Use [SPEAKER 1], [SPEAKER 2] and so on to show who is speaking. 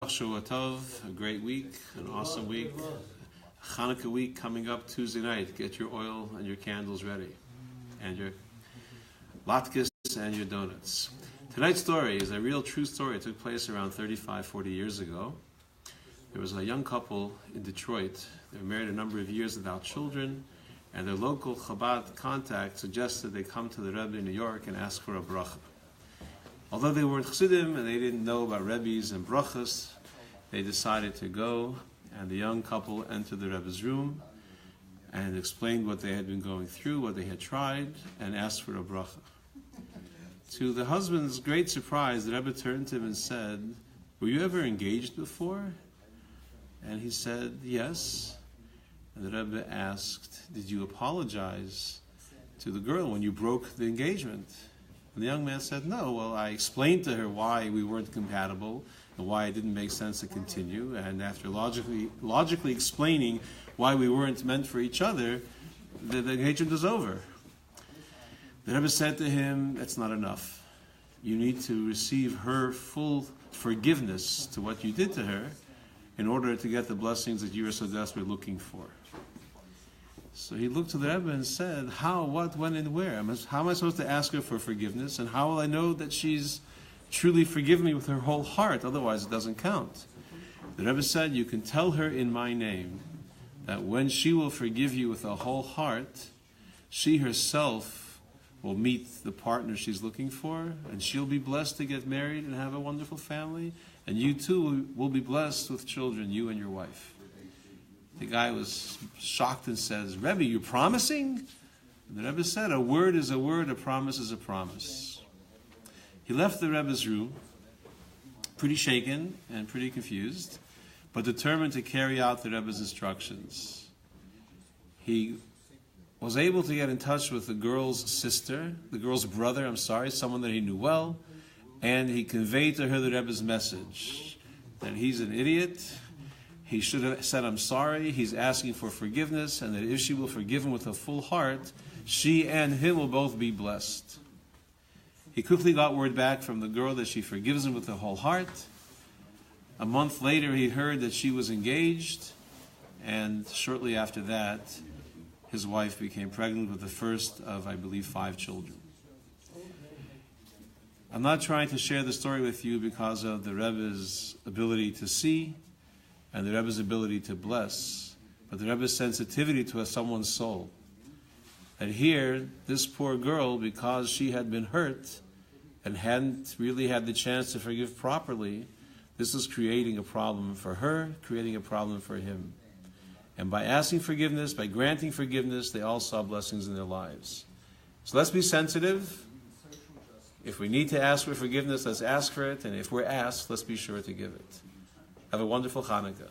[SPEAKER 1] Shavua Tov, a great week, an awesome week. Hanukkah week coming up Tuesday night. Get your oil and your candles ready, and your latkes and your donuts. Tonight's story is a real true story. It took place around 35, 40 years ago. There was a young couple in Detroit. They were married a number of years without children, and their local Chabad contact suggested they come to the Rebbe in New York and ask for a bracha. Although they weren't Chassidim and they didn't know about Rebbes and brachas, they decided to go, and the young couple entered the Rebbe's room and explained what they had been going through, what they had tried, and asked for a bracha. To the husband's great surprise, the Rebbe turned to him and said, "Were you ever engaged before?" And he said, "Yes." And the Rebbe asked, "Did you apologize to the girl when you broke the engagement?" And the young man said, "No, well, I explained to her why we weren't compatible and why it didn't make sense to continue. And after logically explaining why we weren't meant for each other, the engagement is over." The Rebbe said to him, "That's not enough. You need to receive her full forgiveness to what you did to her in order to get the blessings that you are so desperately looking for." So he looked to the Rebbe and said, "How, what, when, and where? How am I supposed to ask her for forgiveness? And how will I know that she's truly forgiven me with her whole heart? Otherwise it doesn't count." The Rebbe said, "You can tell her in my name that when she will forgive you with a whole heart, she herself will meet the partner she's looking for, and she'll be blessed to get married and have a wonderful family, and you too will be blessed with children, you and your wife." The guy was shocked and says, "Rebbe, you're promising?" And the Rebbe said, "A word is a word, a promise is a promise." He left the Rebbe's room, pretty shaken and pretty confused, but determined to carry out the Rebbe's instructions. He was able to get in touch with the girl's sister, the girl's brother, someone that he knew well, and he conveyed to her the Rebbe's message, that he's an idiot. He should have said, "I'm sorry." He's asking for forgiveness, and that if she will forgive him with a full heart, she and him will both be blessed. He quickly got word back from the girl that she forgives him with a whole heart. A month later, he heard that she was engaged, and shortly after that, his wife became pregnant with the first of, I believe, 5 children. I'm not trying to share the story with you because of the Rebbe's ability to see and the Rebbe's ability to bless, but the Rebbe's sensitivity to someone's soul. And here, this poor girl, because she had been hurt and hadn't really had the chance to forgive properly, this was creating a problem for her, creating a problem for him. And by asking forgiveness, by granting forgiveness, they all saw blessings in their lives. So let's be sensitive. If we need to ask for forgiveness, let's ask for it. And if we're asked, let's be sure to give it. Have a wonderful Hanukkah.